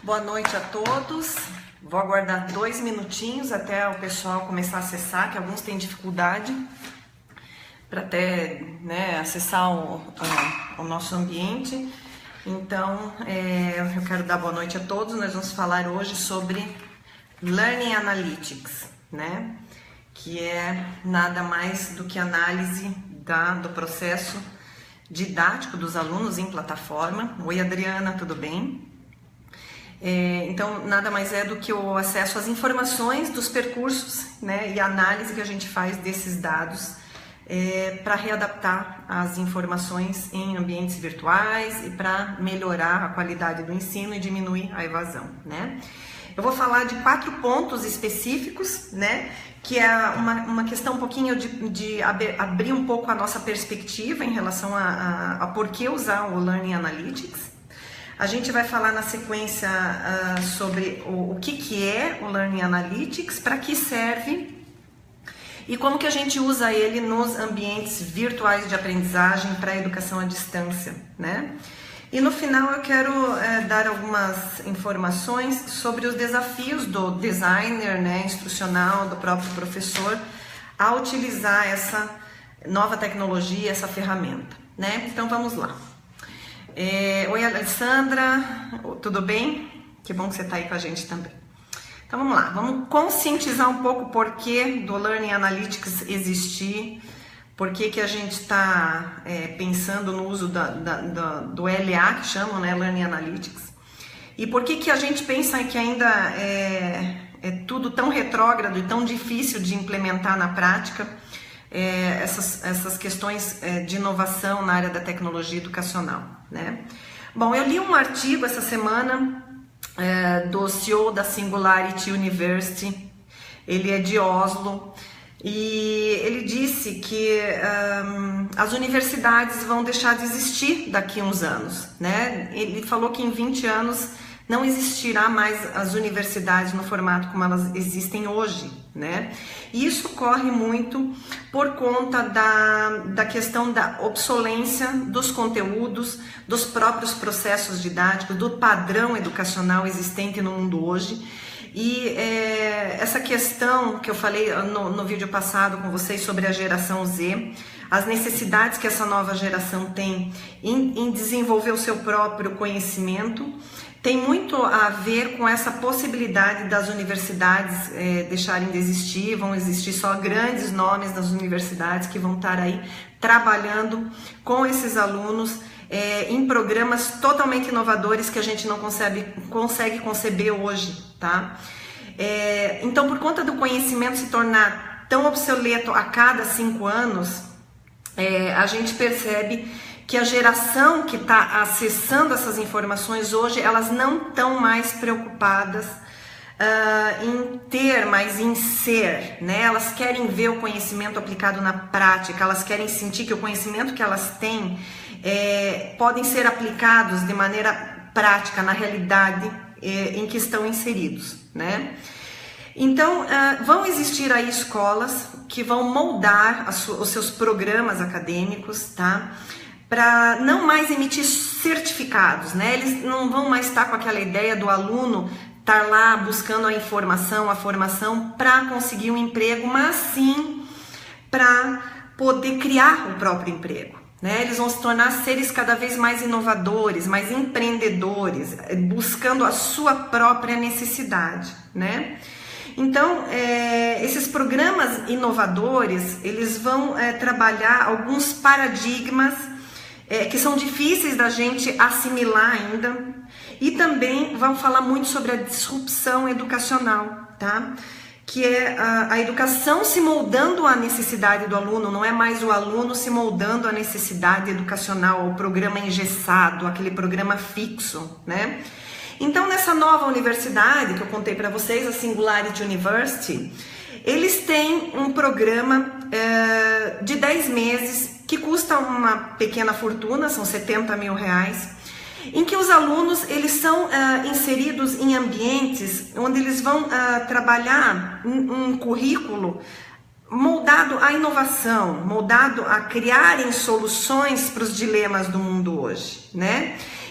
Boa noite a todos. Vou aguardar 2 minutinhos até o pessoal começar a acessar, que alguns têm dificuldade para até acessar o nosso ambiente. Então, eu quero dar boa noite a todos. Nós vamos falar hoje sobre Learning Analytics, que é nada mais do que análise do processo didático dos alunos em plataforma. Oi, Adriana, tudo bem? Então, nada mais é do que o acesso às informações dos percursos, e a análise que a gente faz desses dados para readaptar as informações em ambientes virtuais e para melhorar a qualidade do ensino e diminuir a evasão, Eu vou falar de 4 pontos específicos, que é uma questão um pouquinho de abrir um pouco a nossa perspectiva em relação a por que usar o Learning Analytics. A gente vai falar na sequência sobre o que é o Learning Analytics, para que serve e como que a gente usa ele nos ambientes virtuais de aprendizagem para a educação à distância, E no final eu quero dar algumas informações sobre os desafios do designer, instrucional, do próprio professor, a utilizar essa nova tecnologia, essa ferramenta, Então vamos lá. Oi, Alessandra, tudo bem? Que bom que você está aí com a gente também. Então vamos lá, vamos conscientizar um pouco o porquê do Learning Analytics existir, por que a gente está pensando no uso do LA, que chamam, Learning Analytics, e por que a gente pensa que ainda é tudo tão retrógrado e tão difícil de implementar na prática essas questões de inovação na área da tecnologia educacional, Bom, eu li um artigo essa semana do CEO da Singularity University, ele é de Oslo, e ele disse que as universidades vão deixar de existir daqui a uns anos, Ele falou que em 20 anos não existirá mais as universidades no formato como elas existem hoje, E isso ocorre muito por conta da questão da obsolência dos conteúdos, dos próprios processos didáticos, do padrão educacional existente no mundo hoje. E essa questão que eu falei no vídeo passado com vocês sobre a geração Z, as necessidades que essa nova geração tem em desenvolver o seu próprio conhecimento, tem muito a ver com essa possibilidade das universidades deixarem de existir. Vão existir só grandes nomes das universidades que vão estar aí trabalhando com esses alunos em programas totalmente inovadores que a gente não consegue conceber hoje, Então, por conta do conhecimento se tornar tão obsoleto a cada 5 anos, a gente percebe que a geração que está acessando essas informações hoje, elas não estão mais preocupadas em ter, mas em ser, Elas querem ver o conhecimento aplicado na prática, elas querem sentir que o conhecimento que elas têm podem ser aplicados de maneira prática, na realidade em que estão inseridos, Então, vão existir aí escolas que vão moldar os seus programas acadêmicos, para não mais emitir certificados, Eles não vão mais estar com aquela ideia do aluno estar lá buscando a formação para conseguir um emprego, mas sim para poder criar o próprio emprego, Eles vão se tornar seres cada vez mais inovadores, mais empreendedores, buscando a sua própria necessidade, Então, esses programas inovadores, eles vão trabalhar alguns paradigmas que são difíceis da gente assimilar ainda, e também vão falar muito sobre a disrupção educacional, Que é a educação se moldando à necessidade do aluno, não é mais o aluno se moldando à necessidade educacional, o programa engessado, aquele programa fixo, Então, nessa nova universidade que eu contei para vocês, a Singularity University, eles têm um programa de 10 meses que custa uma pequena fortuna, são R$70 mil, em que os alunos eles são inseridos em ambientes onde eles vão trabalhar um currículo moldado à inovação, moldado a criarem soluções para os dilemas do mundo hoje,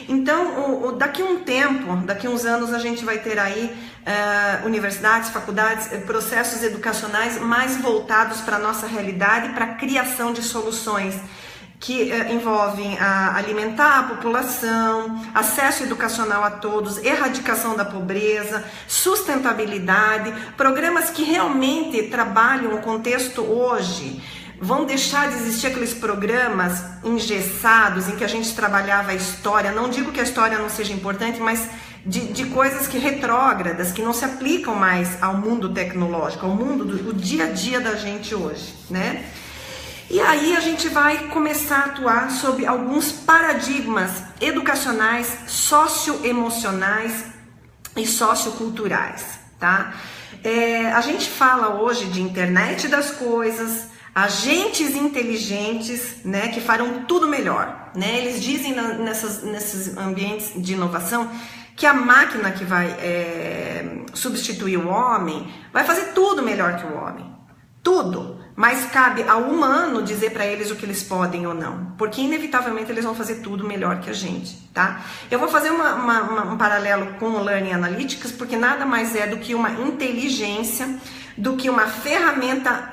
Então, daqui a um tempo, daqui a uns anos, a gente vai ter aí universidades, faculdades, processos educacionais mais voltados para a nossa realidade, para a criação de soluções que envolvem alimentar a população, acesso educacional a todos, erradicação da pobreza, sustentabilidade, programas que realmente trabalham o contexto hoje. Vão deixar de existir aqueles programas engessados em que a gente trabalhava a história. Não digo que a história não seja importante, mas de coisas que retrógradas, que não se aplicam mais ao mundo tecnológico, ao mundo do dia a dia da gente hoje, né? E aí a gente vai começar a atuar sobre alguns paradigmas educacionais, socioemocionais e socioculturais, tá? A gente fala hoje de internet das coisas, agentes inteligentes, né, que farão tudo melhor, né? Eles dizem nesses ambientes de inovação que a máquina que vai substituir o homem vai fazer tudo melhor que o homem, tudo. Mas cabe ao humano dizer para eles o que eles podem ou não, porque inevitavelmente eles vão fazer tudo melhor que a gente, tá? Eu vou fazer um paralelo com o Learning Analytics, porque nada mais é do que uma inteligência, do que uma ferramenta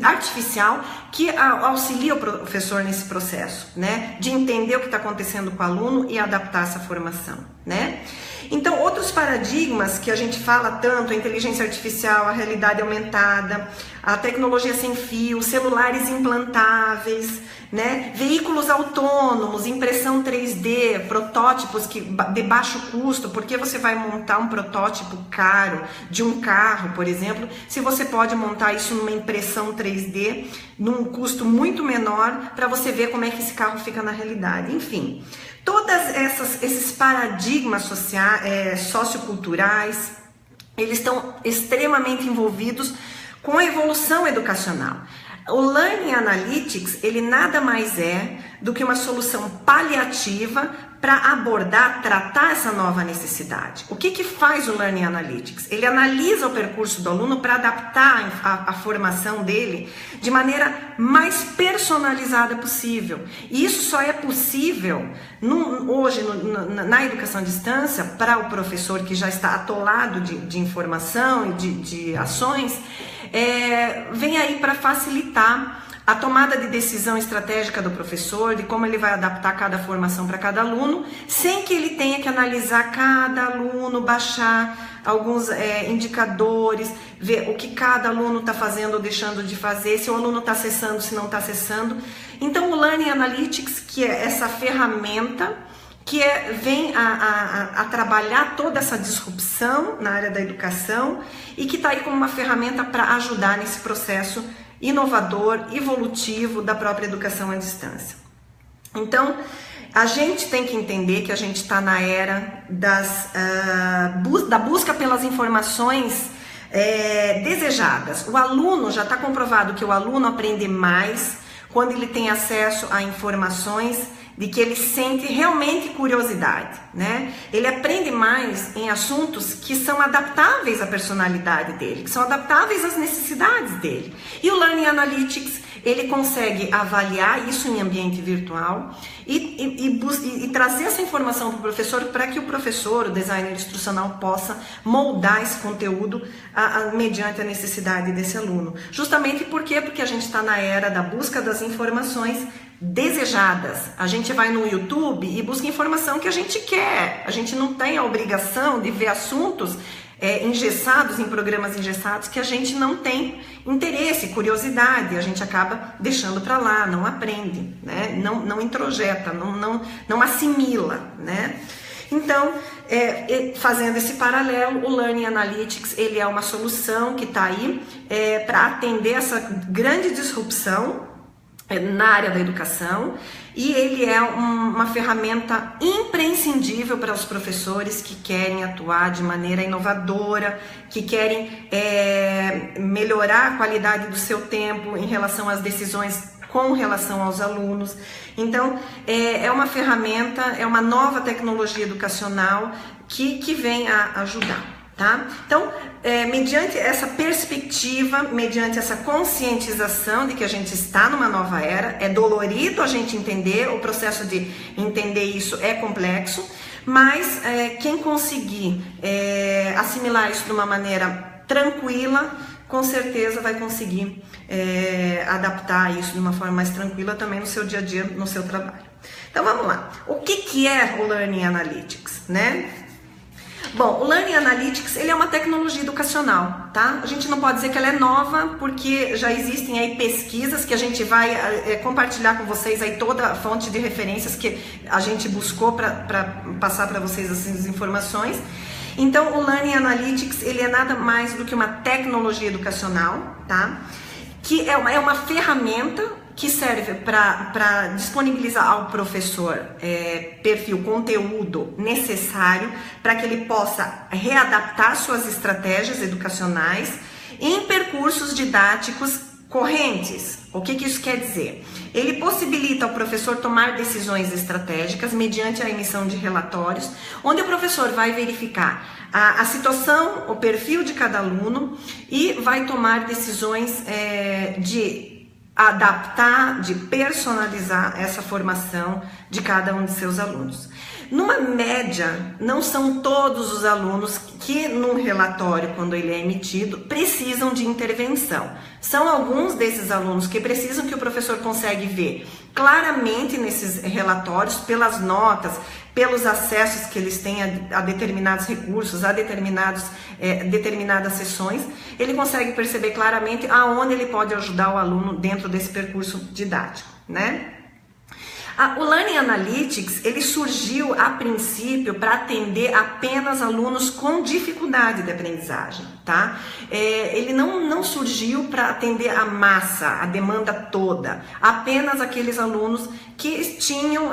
artificial que auxilia o professor nesse processo, né? De entender o que está acontecendo com o aluno e adaptar essa formação, né? Então, outros paradigmas que a gente fala tanto, a inteligência artificial, a realidade aumentada, a tecnologia sem fio, celulares implantáveis, né? Veículos autônomos, impressão 3D, protótipos de baixo custo, porque você vai montar um protótipo caro de um carro, por exemplo, se você pode montar isso numa impressão 3D, num custo muito menor, para você ver como é que esse carro fica na realidade. Enfim, todos esses paradigmas socioculturais, eles estão extremamente envolvidos com a evolução educacional. O Learning Analytics, ele nada mais é do que uma solução paliativa para abordar, tratar essa nova necessidade. O que faz o Learning Analytics? Ele analisa o percurso do aluno para adaptar a formação dele de maneira mais personalizada possível. E isso só é possível hoje na educação à distância para o professor que já está atolado de informação e de ações, vem aí para facilitar a tomada de decisão estratégica do professor, de como ele vai adaptar cada formação para cada aluno, sem que ele tenha que analisar cada aluno, baixar alguns indicadores, ver o que cada aluno está fazendo ou deixando de fazer, se o aluno está acessando, se não está acessando. Então, o Learning Analytics, que é essa ferramenta que vem a trabalhar toda essa disrupção na área da educação e que está aí como uma ferramenta para ajudar nesse processo inovador, evolutivo da própria educação à distância. Então, a gente tem que entender que a gente está na era da busca pelas informações desejadas. O aluno, já está comprovado que o aluno aprende mais quando ele tem acesso a informações de que ele sente realmente curiosidade, né? Ele aprende mais em assuntos que são adaptáveis à personalidade dele, que são adaptáveis às necessidades dele. E o Learning Analytics, ele consegue avaliar isso em ambiente virtual e trazer essa informação para o professor, para que o professor, o designer instrucional, possa moldar esse conteúdo mediante a necessidade desse aluno. Justamente porque a gente está na era da busca das informações desejadas. A gente vai no YouTube e busca informação que a gente quer. A gente não tem a obrigação de ver assuntos engessados, em programas engessados, que a gente não tem interesse, curiosidade. A gente acaba deixando para lá, não aprende, né? Não introjeta, não assimila, né? Então, fazendo esse paralelo, o Learning Analytics, ele é uma solução que está aí para atender essa grande disrupção na área da educação, e ele é uma ferramenta imprescindível para os professores que querem atuar de maneira inovadora, que querem melhorar a qualidade do seu tempo em relação às decisões com relação aos alunos. Então, é uma ferramenta, é uma nova tecnologia educacional que vem a ajudar. Tá? Então, mediante essa perspectiva, mediante essa conscientização de que a gente está numa nova era, é dolorido a gente entender, o processo de entender isso é complexo, mas quem conseguir assimilar isso de uma maneira tranquila, com certeza vai conseguir adaptar isso de uma forma mais tranquila também no seu dia a dia, no seu trabalho. Então vamos lá, o que é o Learning Analytics, né? Bom, o Learning Analytics, ele é uma tecnologia educacional, tá? A gente não pode dizer que ela é nova, porque já existem aí pesquisas que a gente vai compartilhar com vocês aí toda a fonte de referências que a gente buscou para passar para vocês essas informações. Então, o Learning Analytics, ele é nada mais do que uma tecnologia educacional, tá? Que é uma ferramenta que serve para disponibilizar ao professor perfil, conteúdo necessário para que ele possa readaptar suas estratégias educacionais em percursos didáticos correntes. O que isso quer dizer? Ele possibilita ao professor tomar decisões estratégicas mediante a emissão de relatórios, onde o professor vai verificar a situação, o perfil de cada aluno e vai tomar decisões de adaptar, de personalizar essa formação de cada um de seus alunos. Numa média, não são todos os alunos que num relatório, quando ele é emitido, precisam de intervenção. São alguns desses alunos que precisam, que o professor consegue ver claramente nesses relatórios, pelas notas, pelos acessos que eles têm a determinados recursos, a determinadas sessões, ele consegue perceber claramente aonde ele pode ajudar o aluno dentro desse percurso didático, né? O Learning Analytics, ele surgiu a princípio para atender apenas alunos com dificuldade de aprendizagem, tá? Ele não surgiu para atender a massa, a demanda toda, apenas aqueles alunos que tinham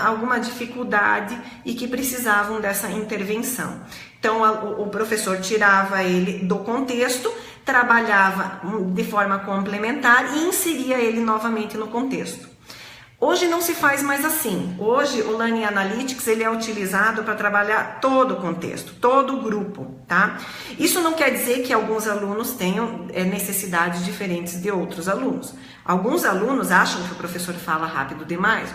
alguma dificuldade e que precisavam dessa intervenção. Então, o professor tirava ele do contexto, trabalhava de forma complementar e inseria ele novamente no contexto. Hoje não se faz mais assim. Hoje o Learning Analytics ele é utilizado para trabalhar todo o contexto, todo o grupo, tá? Isso não quer dizer que alguns alunos tenham necessidades diferentes de outros alunos. Alguns alunos acham que o professor fala rápido demais,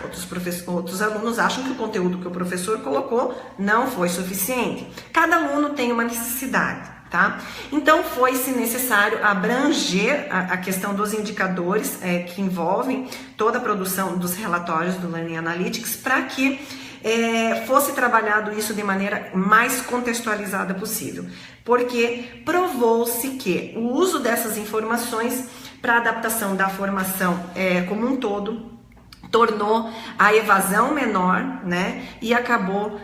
outros alunos acham que o conteúdo que o professor colocou não foi suficiente. Cada aluno tem uma necessidade. Tá? Então foi-se necessário abranger a questão dos indicadores que envolvem toda a produção dos relatórios do Learning Analytics para que fosse trabalhado isso de maneira mais contextualizada possível, porque provou-se que o uso dessas informações para adaptação da formação como um todo tornou a evasão menor, né? E acabou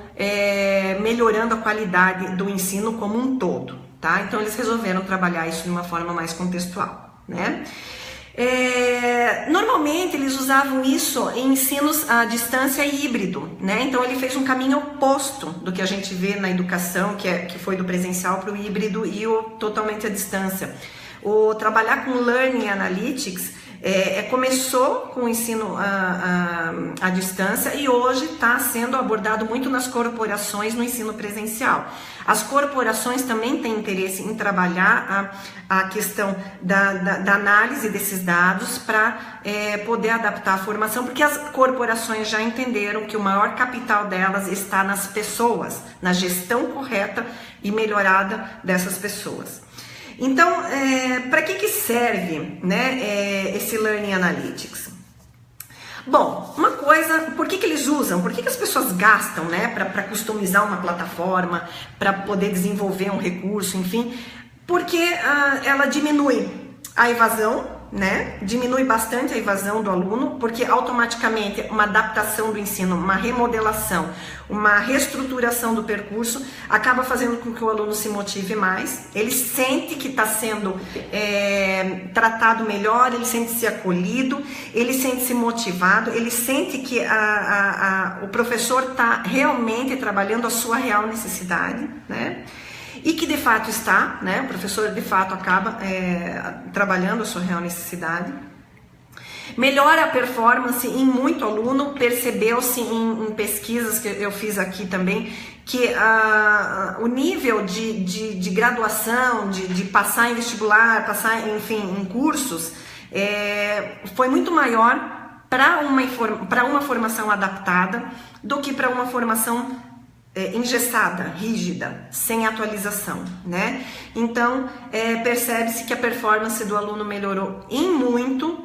melhorando a qualidade do ensino como um todo. Tá? Então eles resolveram trabalhar isso de uma forma mais contextual, né? Normalmente eles usavam isso em ensinos à distância e híbrido, né? Então ele fez um caminho oposto do que a gente vê na educação, que foi do presencial para o híbrido e o totalmente à distância. O trabalhar com Learning Analytics começou com o ensino à distância e hoje está sendo abordado muito nas corporações no ensino presencial. As corporações também têm interesse em trabalhar a questão da análise desses dados para poder adaptar a formação, porque as corporações já entenderam que o maior capital delas está nas pessoas, na gestão correta e melhorada dessas pessoas. Então, para que serve, né, esse Learning Analytics? Bom, uma coisa, por que eles usam? Por que as pessoas gastam, né, para customizar uma plataforma, para poder desenvolver um recurso, enfim? Porque ela diminui a evasão, né? Diminui bastante a evasão do aluno, porque automaticamente uma adaptação do ensino, uma remodelação, uma reestruturação do percurso acaba fazendo com que o aluno se motive mais, ele sente que está sendo tratado melhor, ele sente-se acolhido, ele sente-se motivado, ele sente que o professor está realmente trabalhando a sua real necessidade, né? E que de fato está, né? O professor de fato acaba trabalhando a sua real necessidade. Melhora a performance em muito aluno, percebeu-se em pesquisas que eu fiz aqui também, que o nível de graduação, de passar em vestibular, passar, enfim, em cursos, foi muito maior para uma formação adaptada do que para uma formação engessada, rígida, sem atualização, né? Então, percebe-se que a performance do aluno melhorou em muito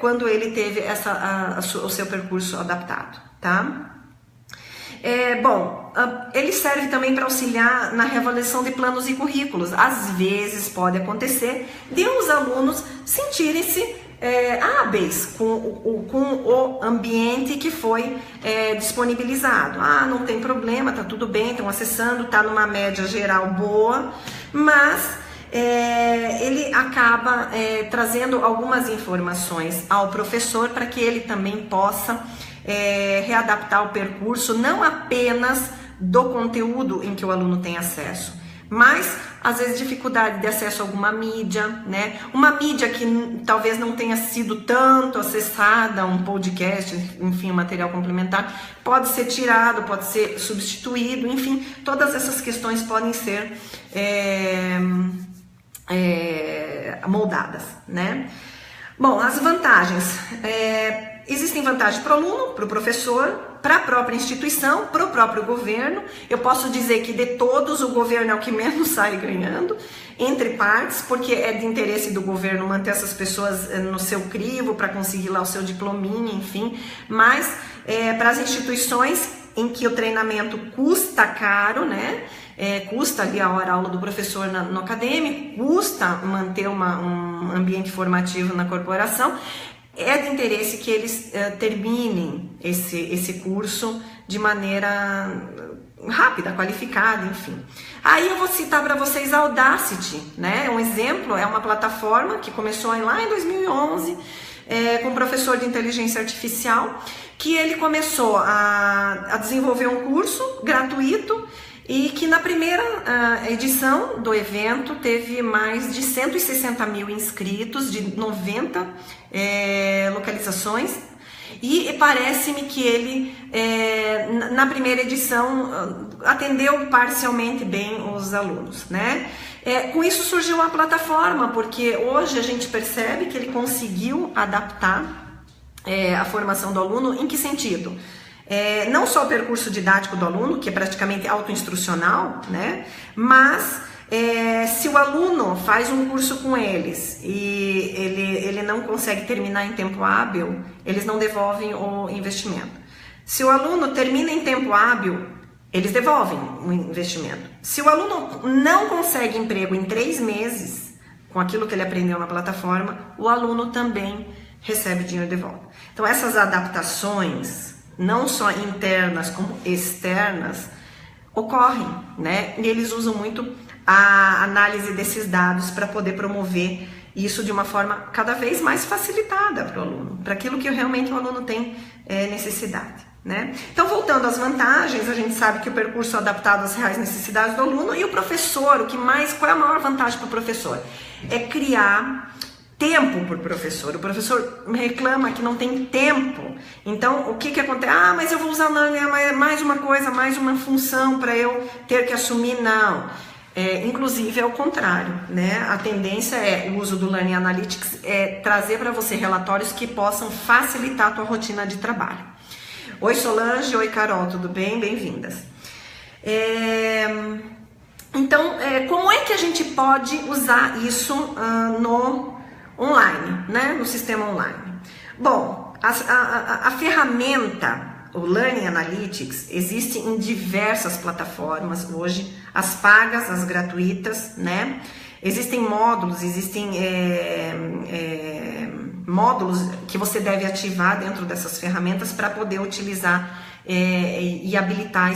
quando ele teve o seu percurso adaptado, tá? Bom, ele serve também para auxiliar na reavaliação de planos e currículos. Às vezes pode acontecer de os alunos sentirem-se hábeis com o ambiente que foi disponibilizado. Não tem problema, tá tudo bem, estão acessando, tá numa média geral boa, mas ele acaba trazendo algumas informações ao professor para que ele também possa readaptar o percurso, não apenas do conteúdo em que o aluno tem acesso, mas às vezes dificuldade de acesso a alguma mídia, né? Uma mídia que talvez não tenha sido tanto acessada, um podcast, enfim, um material complementar, pode ser tirado, pode ser substituído, enfim, todas essas questões podem ser moldadas, né? Bom, as vantagens. Existem vantagens para o aluno, para o professor, para a própria instituição, para o próprio governo. Eu posso dizer que de todos o governo é o que menos sai ganhando, entre partes, porque é de interesse do governo manter essas pessoas no seu crivo para conseguir lá o seu diplominha, enfim. Mas para as instituições em que o treinamento custa caro, né? Custa ali a hora-aula do professor no acadêmico, custa manter um ambiente formativo na corporação. É de interesse que eles terminem esse curso de maneira rápida, qualificada, enfim. Aí eu vou citar para vocês a Audacity, né? Um exemplo, é uma plataforma que começou lá em 2011, com um professor de inteligência artificial, que ele começou a desenvolver um curso gratuito e que na primeira edição do evento teve mais de 160 mil inscritos de 90 localizações, e parece-me que ele na primeira edição atendeu parcialmente bem os alunos, né? Com isso surgiu a plataforma, porque hoje a gente percebe que ele conseguiu adaptar a formação do aluno. Em que sentido? Não só o percurso didático do aluno, que é praticamente autoinstrucional, né? Mas se o aluno faz um curso com eles e ele não consegue terminar em tempo hábil, eles não devolvem o investimento. Se o aluno termina em tempo hábil, eles devolvem o investimento. Se o aluno não consegue emprego em 3 meses, com aquilo que ele aprendeu na plataforma, o aluno também recebe dinheiro de volta. Então essas adaptações, não só internas como externas, ocorrem, né? E eles usam muito a análise desses dados para poder promover isso de uma forma cada vez mais facilitada para o aluno, para aquilo que realmente o aluno tem necessidade, né? Então, voltando às vantagens, a gente sabe que o percurso é adaptado às reais necessidades do aluno, e o professor, qual é a maior vantagem para o professor? É criar tempo por professor. O professor reclama que não tem tempo. Então, o que acontece? Mas eu vou usar mais uma coisa, mais uma função para eu ter que assumir. Não. Inclusive é o contrário, né? A tendência o uso do Learning Analytics trazer para você relatórios que possam facilitar a tua rotina de trabalho. Oi Solange, oi Carol, tudo bem? Bem-vindas. Então, como é que a gente pode usar isso no online, né? No sistema online? Bom, a ferramenta, o Learning Analytics, existe em diversas plataformas hoje, as pagas, as gratuitas, né? Existem módulos, módulos que você deve ativar dentro dessas ferramentas para poder utilizar e habilitar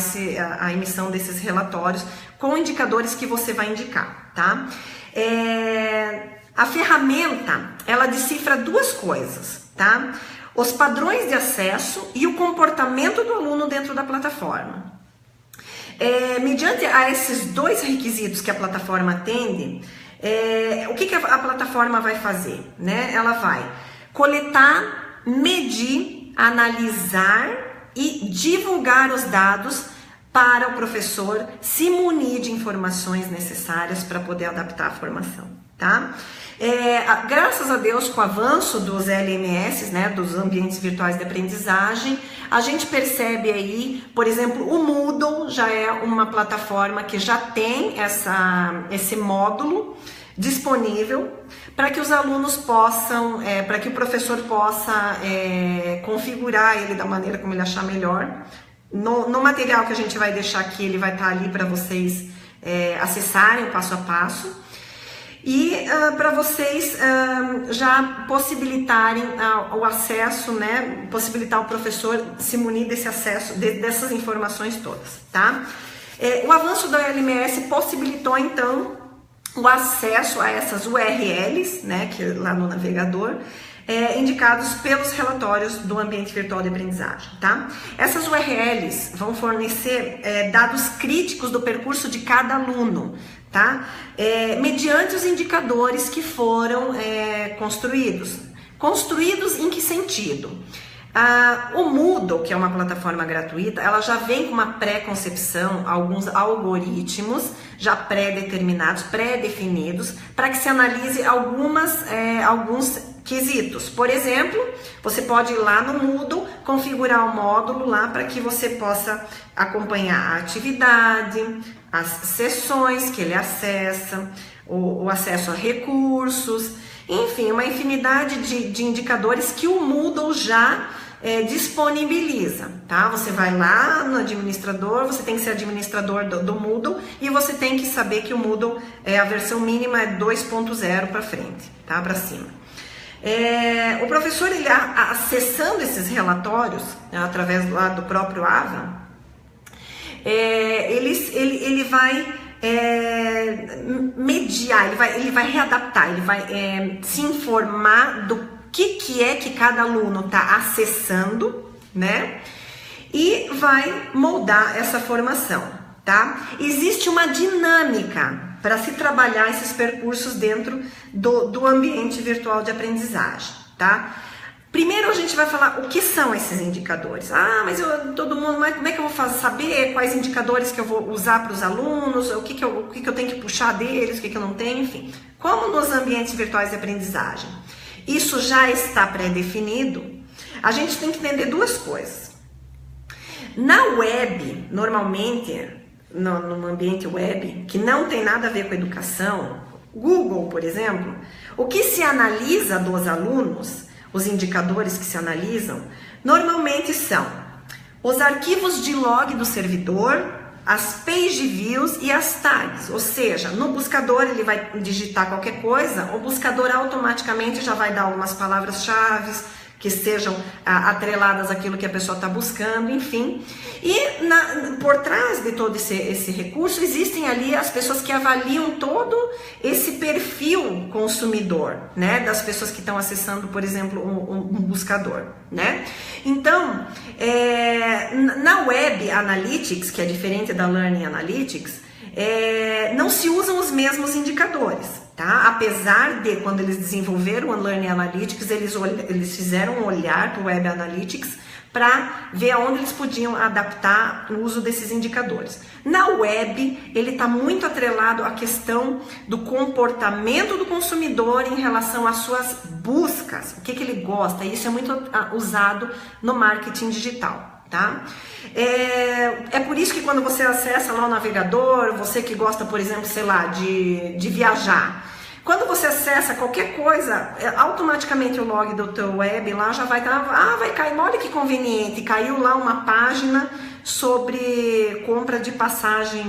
a emissão desses relatórios com indicadores que você vai indicar, tá? A ferramenta, ela decifra 2 coisas, tá? Os padrões de acesso e o comportamento do aluno dentro da plataforma. Mediante a esses 2 requisitos que a plataforma atende, o que a plataforma vai fazer, né? Ela vai Coletar, medir, analisar e divulgar os dados para o professor se munir de informações necessárias para poder adaptar a formação, tá? Graças a Deus, com o avanço dos LMS, né, dos ambientes virtuais de aprendizagem, a gente percebe aí, por exemplo, o Moodle já é uma plataforma que já tem esse módulo disponível para que os alunos possam, para que o professor possa configurar ele da maneira como ele achar melhor. No material que a gente vai deixar aqui, ele vai estar ali para vocês acessarem o passo a passo. E para vocês já possibilitarem o acesso, né? Possibilitar o professor se munir desse acesso, dessas informações todas, tá? O avanço da LMS possibilitou, então, o acesso a essas URLs, né? Que lá no navegador, indicados pelos relatórios do ambiente virtual de aprendizagem, tá? Essas URLs vão fornecer dados críticos do percurso de cada aluno, tá? Mediante os indicadores que foram construídos. Construídos em que sentido? O Moodle, que é uma plataforma gratuita, ela já vem com uma pré-concepção, alguns algoritmos já pré-determinados, pré-definidos, para que se analise alguns quesitos. Por exemplo, você pode ir lá no Moodle, configurar o módulo lá para que você possa acompanhar a atividade, as sessões que ele acessa, o acesso a recursos, enfim, uma infinidade de indicadores que o Moodle já disponibiliza, tá? Você vai lá no administrador, você tem que ser administrador do Moodle e você tem que saber que o Moodle, a versão mínima é 2.0 para frente, tá? Para cima. O professor, ele acessando esses relatórios, né, através lá do próprio AVA, ele vai mediar, ele vai readaptar, ele vai se informar do que é que cada aluno está acessando, né? E vai moldar essa formação, tá? Existe uma dinâmica para se trabalhar esses percursos dentro do ambiente virtual de aprendizagem, tá? Primeiro a gente vai falar o que são esses indicadores. Mas como é que eu vou saber quais indicadores que eu vou usar para os alunos, o que eu tenho que puxar deles, o que eu não tenho, enfim. Como nos ambientes virtuais de aprendizagem isso já está pré-definido, a gente tem que entender duas coisas. Na web, normalmente, no ambiente web, que não tem nada a ver com educação, Google, por exemplo, o que se analisa dos alunos, os indicadores que se analisam, normalmente são os arquivos de log do servidor, as page views e as tags. Ou seja, no buscador ele vai digitar qualquer coisa, o buscador automaticamente já vai dar algumas palavras-chave que sejam atreladas àquilo que a pessoa está buscando, enfim. E por trás de todo esse recurso, existem ali as pessoas que avaliam todo esse perfil consumidor, né? Das pessoas que estão acessando, por exemplo, um buscador, né? Então, na Web Analytics, que é diferente da Learning Analytics, não se usam os mesmos indicadores. Tá? Apesar de, quando eles desenvolveram o Learning Analytics, eles fizeram um olhar para o Web Analytics para ver aonde eles podiam adaptar o uso desses indicadores. Na web, ele está muito atrelado à questão do comportamento do consumidor em relação às suas buscas, o que ele gosta. Isso é muito usado no marketing digital. Tá? É por isso que quando você acessa lá o navegador, você que gosta, por exemplo, sei lá, de viajar, quando você acessa qualquer coisa, automaticamente o log do teu web lá já vai estar, vai cair, olha que conveniente, caiu lá uma página sobre compra de passagem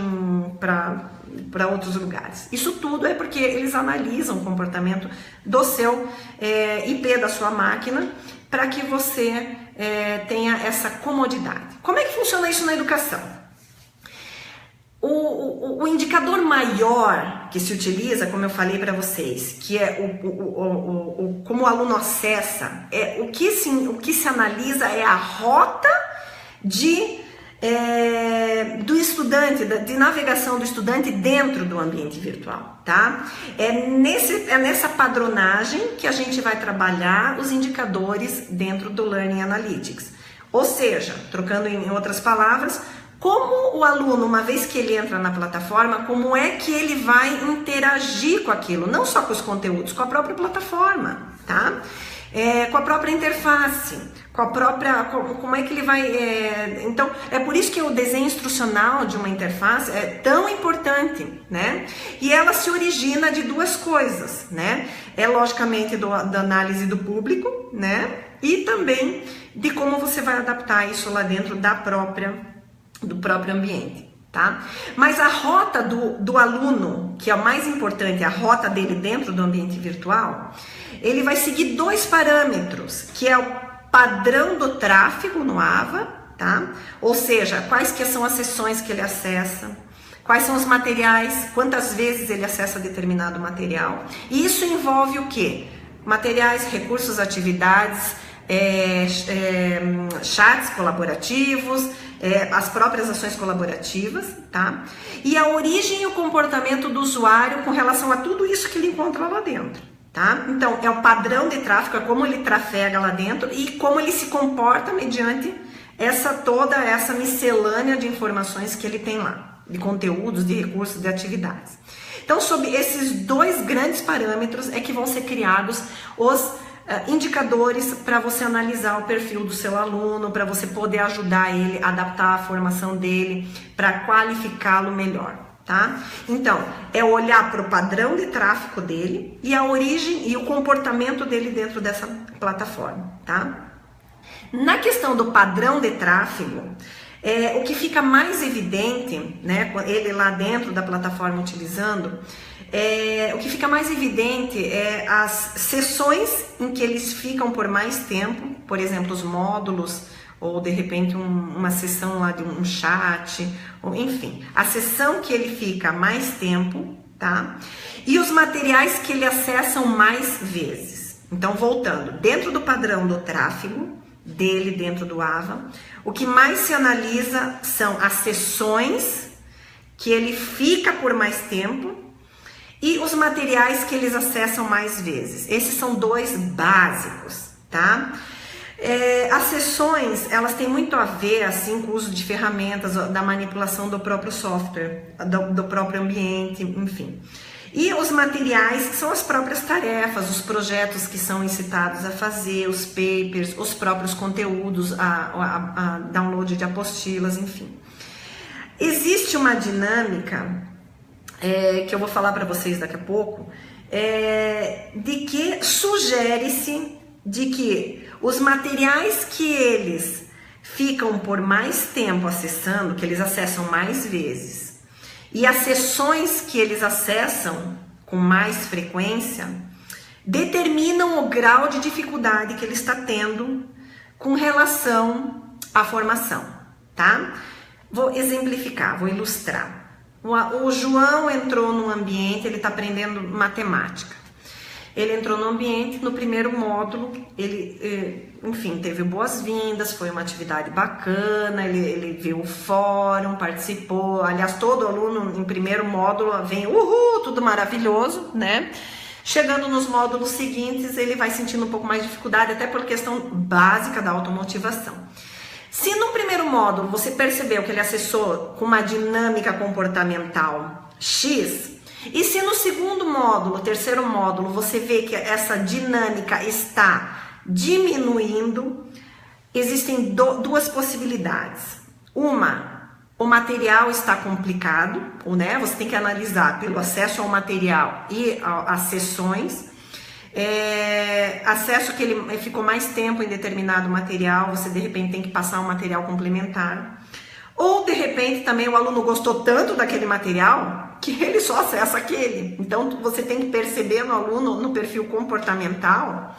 para outros lugares. Isso tudo é porque eles analisam o comportamento do seu IP da sua máquina para que você tenha essa comodidade. Como é que funciona isso na educação? O indicador maior que se utiliza, como eu falei para vocês, que é como o aluno acessa, o que se analisa é a rota do estudante, de navegação do estudante dentro do ambiente virtual, tá? É nessa padronagem que a gente vai trabalhar os indicadores dentro do Learning Analytics. Ou seja, trocando em outras palavras, como o aluno, uma vez que ele entra na plataforma, como é que ele vai interagir com aquilo, não só com os conteúdos, com a própria plataforma, tá? Com a própria interface, com a própria, como é que ele vai, então, é por isso que o desenho instrucional de uma interface é tão importante, né? E ela se origina de duas coisas, né? Logicamente da análise do público, né? E também de como você vai adaptar isso lá dentro do próprio ambiente, tá? Mas a rota do aluno, que é o mais importante, a rota dele dentro do ambiente virtual, ele vai seguir dois parâmetros, que é o padrão do tráfego no AVA, tá? Ou seja, quais que são as sessões que ele acessa, quais são os materiais, quantas vezes ele acessa determinado material. E isso envolve o quê? Materiais, recursos, atividades, chats colaborativos, as próprias ações colaborativas, tá? E a origem e o comportamento do usuário com relação a tudo isso que ele encontra lá dentro, tá? Então, é o padrão de tráfego, é como ele trafega lá dentro e como ele se comporta mediante toda essa miscelânea de informações que ele tem lá, de conteúdos, de recursos, de atividades. Então, sob esses dois grandes parâmetros é que vão ser criados os indicadores para você analisar o perfil do seu aluno, para você poder ajudar ele a adaptar a formação dele, para qualificá-lo melhor, tá? Então, é olhar para o padrão de tráfego dele e a origem e o comportamento dele dentro dessa plataforma, tá? Na questão do padrão de tráfego, o que fica mais evidente, né, ele lá dentro da plataforma utilizando, o que fica mais evidente é as sessões em que eles ficam por mais tempo, por exemplo, os módulos, ou de repente uma sessão lá de um chat, ou enfim, a sessão que ele fica mais tempo, tá? E os materiais que ele acessa mais vezes. Então, voltando, dentro do padrão do tráfego dele dentro do AVA, o que mais se analisa são as sessões que ele fica por mais tempo e os materiais que eles acessam mais vezes. Esses são dois básicos, tá? As sessões, elas têm muito a ver, assim, com o uso de ferramentas, da manipulação do próprio software, do próprio ambiente, enfim. E os materiais são as próprias tarefas, os projetos que são incitados a fazer, os papers, os próprios conteúdos, a download de apostilas, enfim. Existe uma dinâmica que eu vou falar para vocês daqui a pouco, de que sugere-se de que os materiais que eles ficam por mais tempo acessando, que eles acessam mais vezes, e as sessões que eles acessam com mais frequência, determinam o grau de dificuldade que ele está tendo com relação à formação, tá? Vou exemplificar, vou ilustrar. O João entrou no ambiente, ele está aprendendo matemática. Ele entrou no ambiente, no primeiro módulo, ele, enfim, teve boas-vindas, foi uma atividade bacana, ele viu o fórum, participou. Aliás, todo aluno em primeiro módulo vem, tudo maravilhoso, né? Chegando nos módulos seguintes, ele vai sentindo um pouco mais de dificuldade, até por questão básica da automotivação. Se no primeiro módulo você percebeu que ele acessou com uma dinâmica comportamental X, e se no segundo módulo, terceiro módulo, você vê que essa dinâmica está diminuindo, existem duas possibilidades. Uma, o material está complicado, né? Você tem que analisar pelo acesso ao material e às sessões. Acesso que ele ficou mais tempo em determinado material, você de repente tem que passar um material complementar. Ou de repente também o aluno gostou tanto daquele material que ele só acessa aquele. Então você tem que perceber no aluno, no perfil comportamental,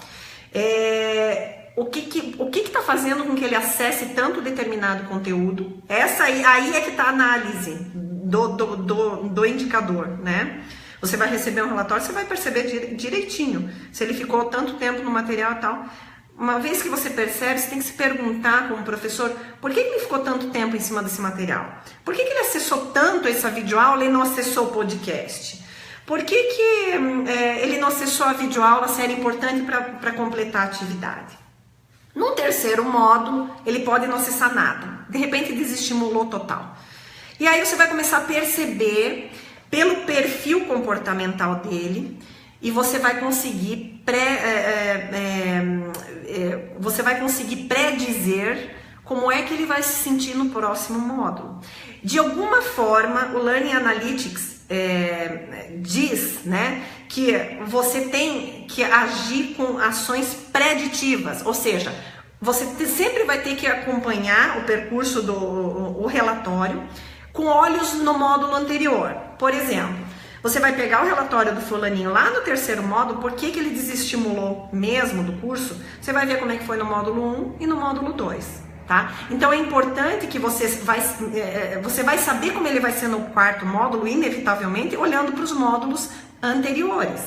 o que está fazendo com que ele acesse tanto determinado conteúdo. Aí é que está a análise do indicador, né? Você vai receber um relatório, você vai perceber direitinho se ele ficou tanto tempo no material e tal. Uma vez que você percebe, você tem que se perguntar como professor, por que ele ficou tanto tempo em cima desse material? Por que ele acessou tanto essa videoaula e não acessou o podcast? Por que ele não acessou a videoaula se era importante para completar a atividade? No terceiro módulo, ele pode não acessar nada. De repente, desestimulou total. E aí você vai começar a perceber pelo perfil comportamental dele e você vai conseguir predizer como é que ele vai se sentir no próximo módulo. De alguma forma, o Learning Analytics diz, né, que você tem que agir com ações preditivas, ou seja, você sempre vai ter que acompanhar o percurso do relatório com olhos no módulo anterior. Por exemplo, você vai pegar o relatório do fulaninho lá no terceiro módulo, por que ele desestimulou mesmo do curso, você vai ver como é que foi no módulo 1 e no módulo 2. Tá? Então é importante que você vai saber como ele vai ser no quarto módulo, inevitavelmente, olhando para os módulos anteriores.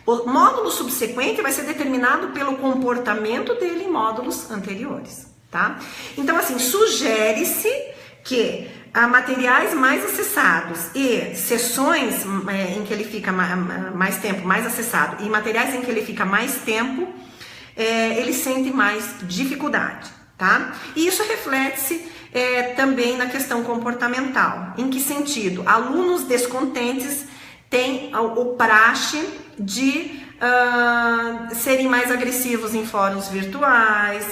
O módulo subsequente vai ser determinado pelo comportamento dele em módulos anteriores. Tá? Então, assim, sugere-se que materiais mais acessados e sessões em que ele fica mais tempo mais acessado e materiais em que ele fica mais tempo, ele sente mais dificuldade. Tá? E isso reflete-se também na questão comportamental. Em que sentido? Alunos descontentes têm o praxe de serem mais agressivos em fóruns virtuais,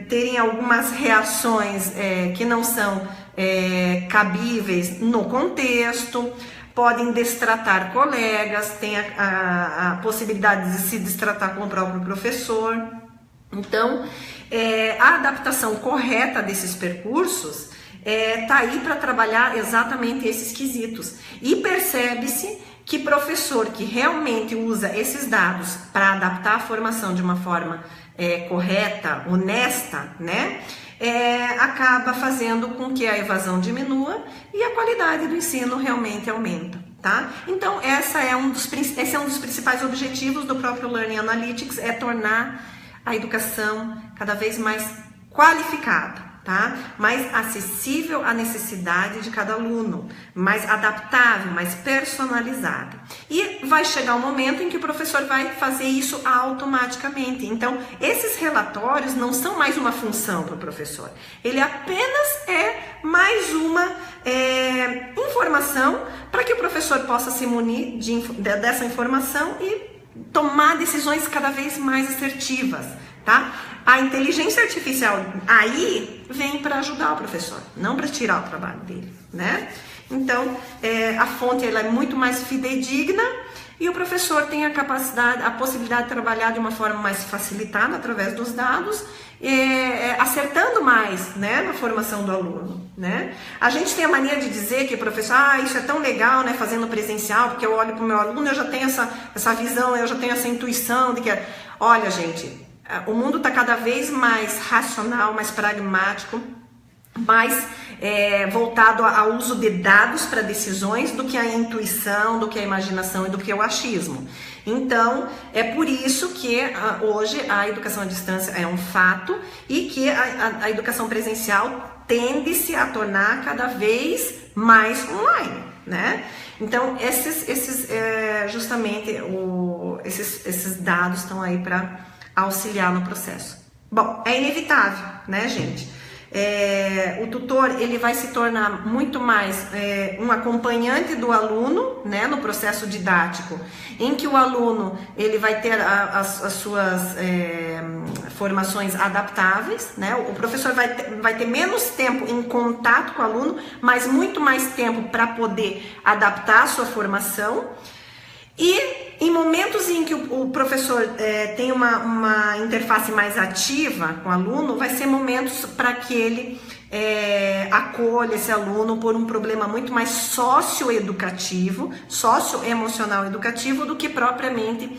terem algumas reações que não são cabíveis no contexto, podem destratar colegas, tem a possibilidade de se destratar com o próprio professor. Então, a adaptação correta desses percursos tá aí para trabalhar exatamente esses quesitos. E percebe-se que professor que realmente usa esses dados para adaptar a formação de uma forma correta, honesta, né, acaba fazendo com que a evasão diminua e a qualidade do ensino realmente aumenta. Tá? Então, esse é um dos principais objetivos do próprio Learning Analytics, é tornar a educação cada vez mais qualificada, tá? Mais acessível à necessidade de cada aluno, mais adaptável, mais personalizada. E vai chegar um momento em que o professor vai fazer isso automaticamente. Então, esses relatórios não são mais uma função para o professor. Ele apenas é mais uma informação para que o professor possa se munir dessa informação e tomar decisões cada vez mais assertivas, tá? A inteligência artificial aí vem para ajudar o professor, não para tirar o trabalho dele, né? Então, a fonte ela é muito mais fidedigna e o professor tem a possibilidade de trabalhar de uma forma mais facilitada através dos dados, acertando mais, né, na formação do aluno, né? A gente tem a mania de dizer que o professor, isso é tão legal, né, fazendo presencial, porque eu olho para o meu aluno, eu já tenho essa visão, eu já tenho essa intuição de que, olha, gente, o mundo está cada vez mais racional, mais pragmático, mais voltado ao uso de dados para decisões do que a intuição, do que a imaginação e do que o achismo. Então, é por isso que hoje a educação à distância é um fato e que a educação presencial tende-se a tornar cada vez mais online, né? Então, esses dados estão aí para auxiliar no processo. Bom, é inevitável, né, gente? O tutor ele vai se tornar muito mais um acompanhante do aluno, né, no processo didático, em que o aluno ele vai ter as suas formações adaptáveis, né? O professor vai ter menos tempo em contato com o aluno, mas muito mais tempo para poder adaptar a sua formação. E em momentos em que o professor tem uma interface mais ativa com o aluno, vai ser momentos para que ele acolha esse aluno por um problema muito mais socioeducativo, socioemocional educativo, do que propriamente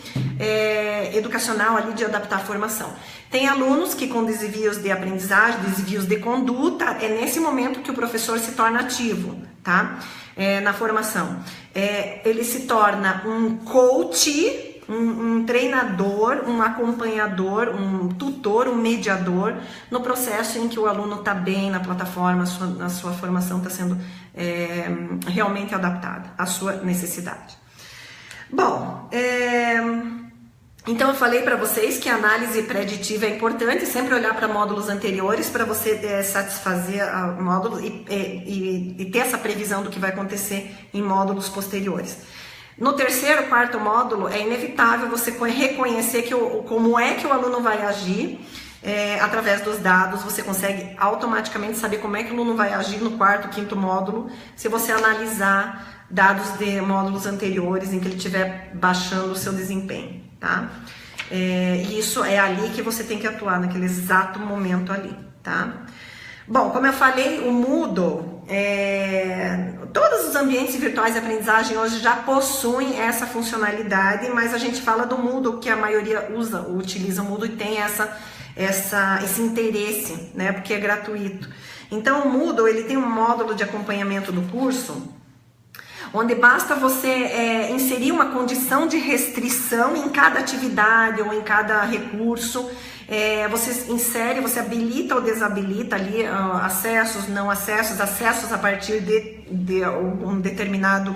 educacional ali de adaptar a formação. Tem alunos que com desvios de aprendizagem, desvios de conduta, é nesse momento que o professor se torna ativo, tá? Na formação. Ele se torna um coach um treinador, um acompanhador, um tutor, um mediador no processo em que o aluno está bem na plataforma, a sua formação está sendo realmente adaptada à sua necessidade. Bom, então eu falei para vocês que a análise preditiva é importante, sempre olhar para módulos anteriores para você satisfazer módulos e ter essa previsão do que vai acontecer em módulos posteriores. No terceiro, quarto módulo, é inevitável você reconhecer como é que o aluno vai agir. Através dos dados, você consegue automaticamente saber como é que o aluno vai agir no quarto, quinto módulo, se você analisar dados de módulos anteriores em que ele estiver baixando o seu desempenho, tá? Isso é ali que você tem que atuar, naquele exato momento ali, tá? Bom, como eu falei, o Moodle, todos os ambientes virtuais de aprendizagem hoje já possuem essa funcionalidade, mas a gente fala do Moodle, que a maioria utiliza o Moodle e tem esse interesse, né, porque é gratuito. Então o Moodle, ele tem um módulo de acompanhamento do curso, onde basta você inserir uma condição de restrição em cada atividade ou em cada recurso. Você insere, você habilita ou desabilita ali acessos, não acessos, acessos a partir de um determinada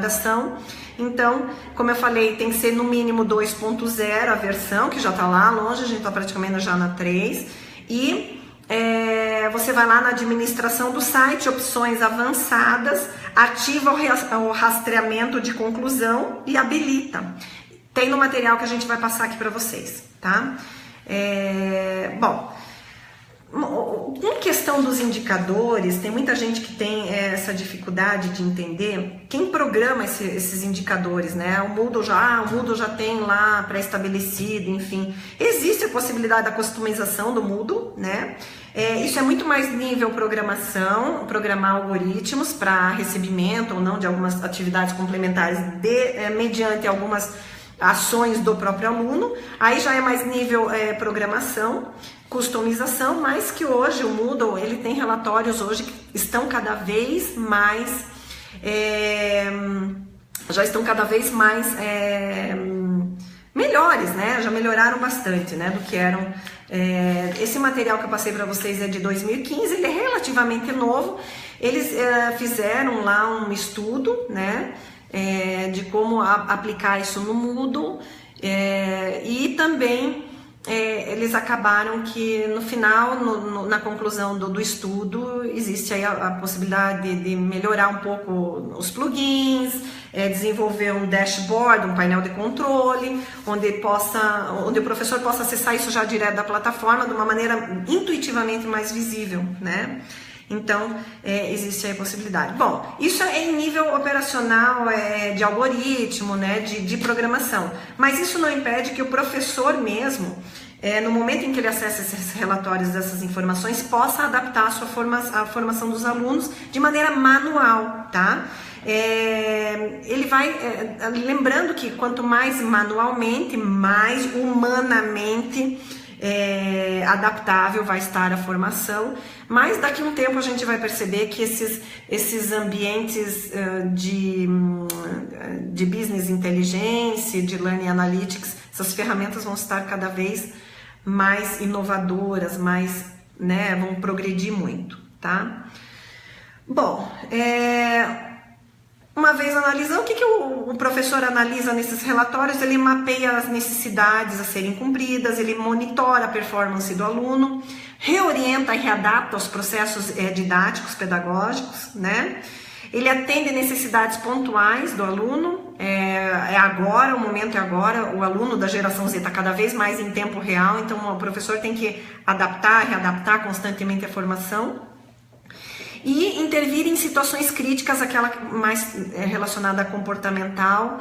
ação. Então, como eu falei, tem que ser no mínimo 2.0 a versão, que já está lá longe, a gente está praticamente já na 3. E você vai lá na administração do site, opções avançadas, ativa o rastreamento de conclusão e habilita. Tem no material que a gente vai passar aqui para vocês, tá? Bom, em questão dos indicadores, tem muita gente que tem essa dificuldade de entender quem programa esses indicadores, né? O Moodle já tem lá pré-estabelecido, enfim. Existe a possibilidade da customização do Moodle, né? Isso é muito mais nível programação, programar algoritmos para recebimento ou não de algumas atividades complementares mediante algumas ações do próprio aluno. Aí já é mais nível programação, customização, mas que hoje o Moodle, ele tem relatórios hoje que estão cada vez mais melhores, né? Já melhoraram bastante, né, do que eram. Esse material que eu passei para vocês é de 2015, ele é relativamente novo. Eles fizeram lá um estudo, né, de como aplicar isso no Moodle, e também eles acabaram que no final, na conclusão do estudo, existe aí a possibilidade de melhorar um pouco os plugins, desenvolver um dashboard, um painel de controle, onde o professor possa acessar isso já direto da plataforma de uma maneira intuitivamente mais visível, né? Então, existe aí a possibilidade. Bom, isso é em nível operacional, de algoritmo, né, de programação. Mas isso não impede que o professor mesmo, no momento em que ele acessa esses relatórios, essas informações, possa adaptar a formação dos alunos de maneira manual, tá? Ele vai, lembrando que quanto mais manualmente, mais humanamente adaptável vai estar a formação, mas daqui a um tempo a gente vai perceber que esses ambientes de business intelligence, de learning analytics, essas ferramentas vão estar cada vez mais inovadoras, né, vão progredir muito, tá? Bom, uma vez analisando, o que o professor analisa nesses relatórios? Ele mapeia as necessidades a serem cumpridas, ele monitora a performance do aluno, reorienta e readapta os processos didáticos, pedagógicos, né? Ele atende necessidades pontuais do aluno, agora, o momento é agora, o aluno da geração Z está cada vez mais em tempo real, então o professor tem que adaptar, readaptar constantemente a formação. E intervir em situações críticas, aquela mais relacionada a comportamental,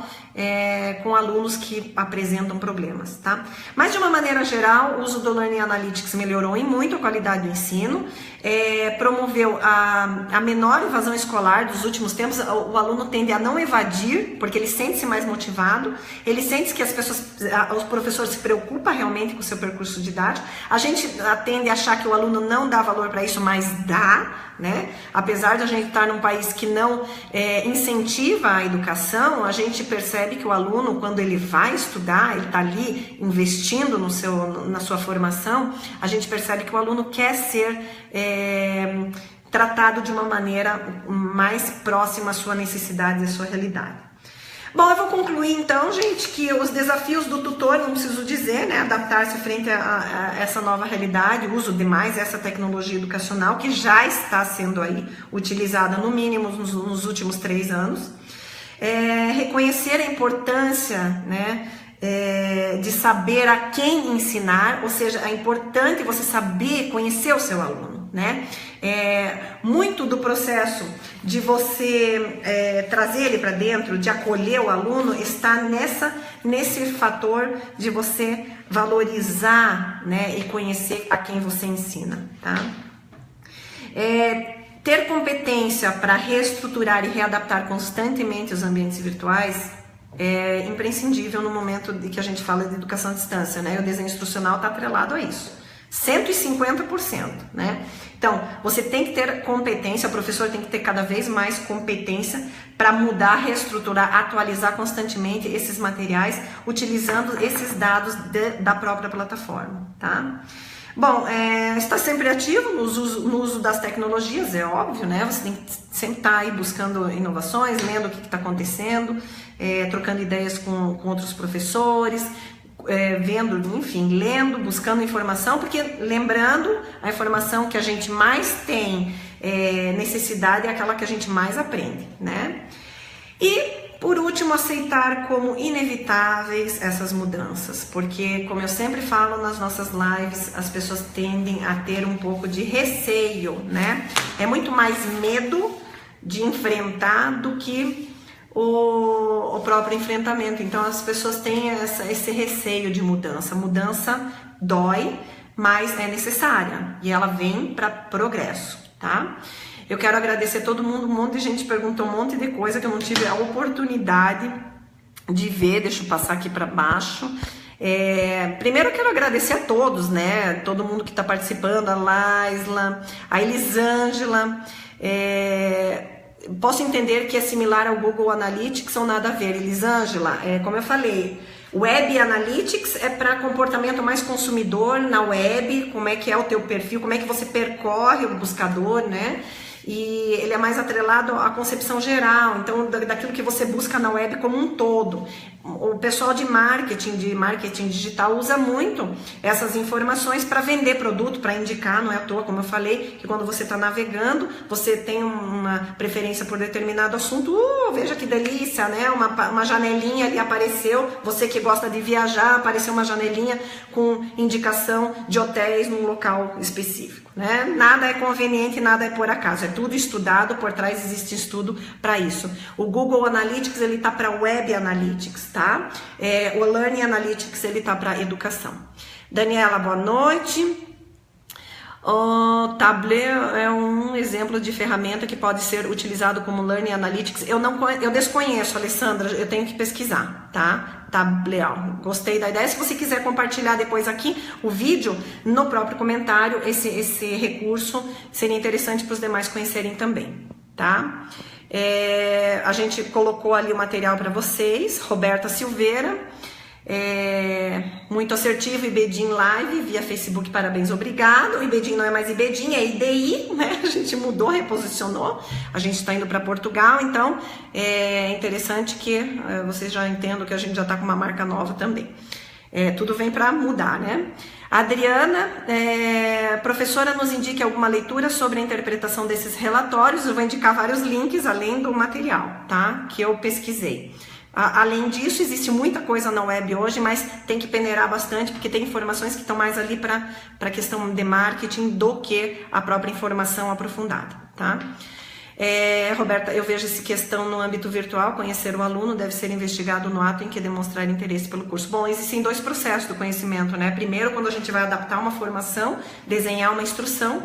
com alunos que apresentam problemas, tá? Mas de uma maneira geral, o uso do Learning Analytics melhorou em muito a qualidade do ensino, promoveu a menor evasão escolar dos últimos tempos. O aluno tende a não evadir, porque ele sente-se mais motivado, ele sente que os professores se preocupam realmente com o seu percurso didático. A gente tende a achar que o aluno não dá valor para isso, mas dá, né? Apesar de a gente estar num país que não incentiva a educação, a gente percebe que o aluno, quando ele vai estudar, ele está ali investindo na sua formação, a gente percebe que o aluno quer ser tratado de uma maneira mais próxima à sua necessidade e à sua realidade. Bom, eu vou concluir então, gente, que os desafios do tutor, não preciso dizer, né, adaptar-se frente a essa nova realidade, o uso de mais essa tecnologia educacional que já está sendo aí utilizada no mínimo nos últimos 3 anos, reconhecer a importância, né, de saber a quem ensinar, ou seja, é importante você saber conhecer o seu aluno, né? Muito do processo de você trazer ele para dentro, de acolher o aluno, está nesse fator de você valorizar, né, e conhecer a quem você ensina, tá? Ter competência para reestruturar e readaptar constantemente os ambientes virtuais é imprescindível no momento de que a gente fala de educação à distância, né? O desenho instrucional está atrelado a isso. 150%, né? Então, você tem que ter competência, o professor tem que ter cada vez mais competência para mudar, reestruturar, atualizar constantemente esses materiais, utilizando esses dados da própria plataforma, tá? Bom, está sempre ativo no uso das tecnologias, é óbvio, né? Você tem que sempre estar aí buscando inovações, lendo o que está acontecendo, trocando ideias com outros professores, vendo, enfim, lendo, buscando informação, porque lembrando, a informação que a gente mais tem necessidade é aquela que a gente mais aprende, né? E por último, aceitar como inevitáveis essas mudanças, porque, como eu sempre falo nas nossas lives, as pessoas tendem a ter um pouco de receio, né? É muito mais medo de enfrentar do que o próprio enfrentamento. Então, as pessoas têm esse receio de mudança. Mudança dói, mas é necessária e ela vem para progresso, tá? Eu quero agradecer a todo mundo, um monte de gente perguntou um monte de coisa que eu não tive a oportunidade de ver. Deixa eu passar aqui para baixo. Primeiro eu quero agradecer a todos, né? Todo mundo que está participando, a Laisla, a Elisângela. Posso entender que é similar ao Google Analytics ou nada a ver, Elisângela? Como eu falei, Web Analytics é para comportamento mais consumidor na web, como é que é o teu perfil, como é que você percorre o buscador, né? E ele é mais atrelado à concepção geral, então daquilo que você busca na web como um todo. O pessoal de marketing digital usa muito essas informações para vender produto, para indicar, não é à toa, como eu falei, que quando você está navegando, você tem uma preferência por determinado assunto, veja que delícia, né? Uma janelinha ali apareceu, você que gosta de viajar, apareceu uma janelinha com indicação de hotéis num local específico, né? Nada é conveniente, nada é por acaso, é tudo estudado, por trás existe estudo para isso. O Google Analytics, ele tá para Web Analytics, tá? O Learning Analytics, ele tá para educação. Daniela, boa noite. O Tableau é um exemplo de ferramenta que pode ser utilizado como Learning Analytics. Eu desconheço, Alessandra, eu tenho que pesquisar, tá? Tableau. Gostei da ideia. Se você quiser compartilhar depois aqui o vídeo, no próprio comentário, esse recurso seria interessante para os demais conhecerem também, tá? A gente colocou ali o material para vocês. Roberta Silveira. Muito assertivo, Ibedim Live via Facebook, parabéns, obrigado. O Ibedim não é mais Ibedim, é IDI, né? A gente mudou, reposicionou, a gente está indo para Portugal, então é interessante que vocês já entendam que a gente já está com uma marca nova também. Tudo vem para mudar, né? Adriana, professora, nos indique alguma leitura sobre a interpretação desses relatórios. Eu vou indicar vários links além do material, tá? Que eu pesquisei. Além disso, existe muita coisa na web hoje, mas tem que peneirar bastante, porque tem informações que estão mais ali para a questão de marketing do que a própria informação aprofundada, tá? Roberta, eu vejo essa questão no âmbito virtual, conhecer o aluno deve ser investigado no ato em que demonstrar interesse pelo curso. Bom, existem 2 processos do conhecimento, né? Primeiro, quando a gente vai adaptar uma formação, desenhar uma instrução,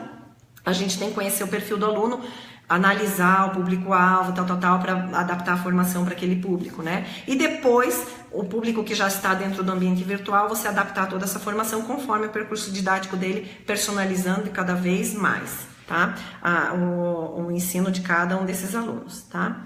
a gente tem que conhecer o perfil do aluno, analisar o público-alvo, para adaptar a formação para aquele público, né? E depois, o público que já está dentro do ambiente virtual, você adaptar toda essa formação conforme o percurso didático dele, personalizando cada vez mais, tá? O ensino de cada um desses alunos, tá?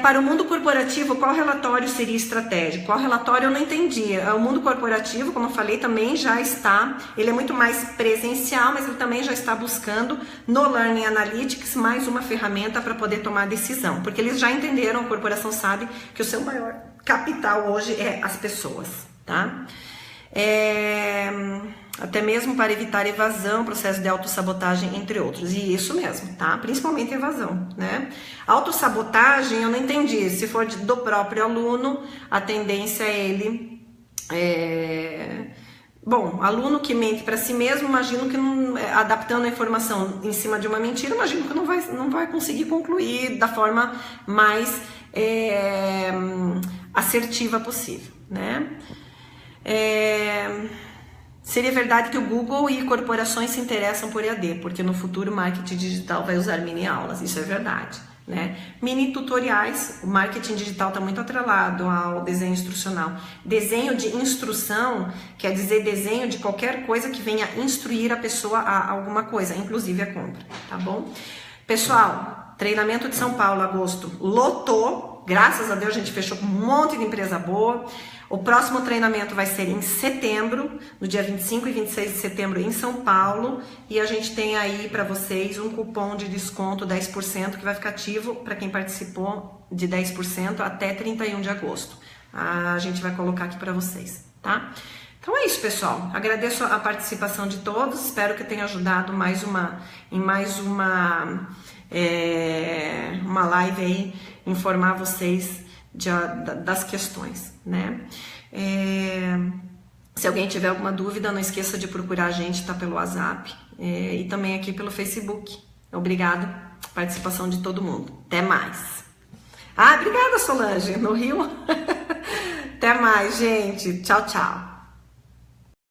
Para o mundo corporativo, qual relatório seria estratégico? Qual relatório eu não entendi. O mundo corporativo, como eu falei, também já está, ele é muito mais presencial, mas ele também já está buscando no Learning Analytics mais uma ferramenta para poder tomar decisão, porque eles já entenderam, a corporação sabe que o seu maior capital hoje é as pessoas, tá? Até mesmo para evitar evasão, processo de autossabotagem, entre outros. E isso mesmo, tá? Principalmente evasão, né? Autossabotagem, eu não entendi. Se for do próprio aluno, a tendência é ele... Bom, aluno que mente para si mesmo, imagino que não, adaptando a informação em cima de uma mentira, imagino que não vai conseguir concluir da forma mais assertiva possível, né? Seria verdade que o Google e corporações se interessam por EAD, porque no futuro o marketing digital vai usar mini aulas, isso é verdade, né? Mini tutoriais, o marketing digital está muito atrelado ao desenho instrucional. Desenho de instrução quer dizer desenho de qualquer coisa que venha instruir a pessoa a alguma coisa, inclusive a compra, tá bom? Pessoal, treinamento de São Paulo, agosto, lotou, graças a Deus a gente fechou com um monte de empresa boa. O próximo treinamento vai ser em setembro, no dia 25 e 26 de setembro em São Paulo, e a gente tem aí para vocês um cupom de desconto 10% que vai ficar ativo para quem participou de 10% até 31 de agosto. A gente vai colocar aqui para vocês, tá? Então é isso, pessoal. Agradeço a participação de todos, espero que tenha ajudado uma live aí, informar vocês das questões, né? Se alguém tiver alguma dúvida, não esqueça de procurar a gente, tá pelo WhatsApp e também aqui pelo Facebook. Obrigada, participação de todo mundo. Até mais. Obrigada, Solange, no Rio. Até mais, gente. Tchau, tchau.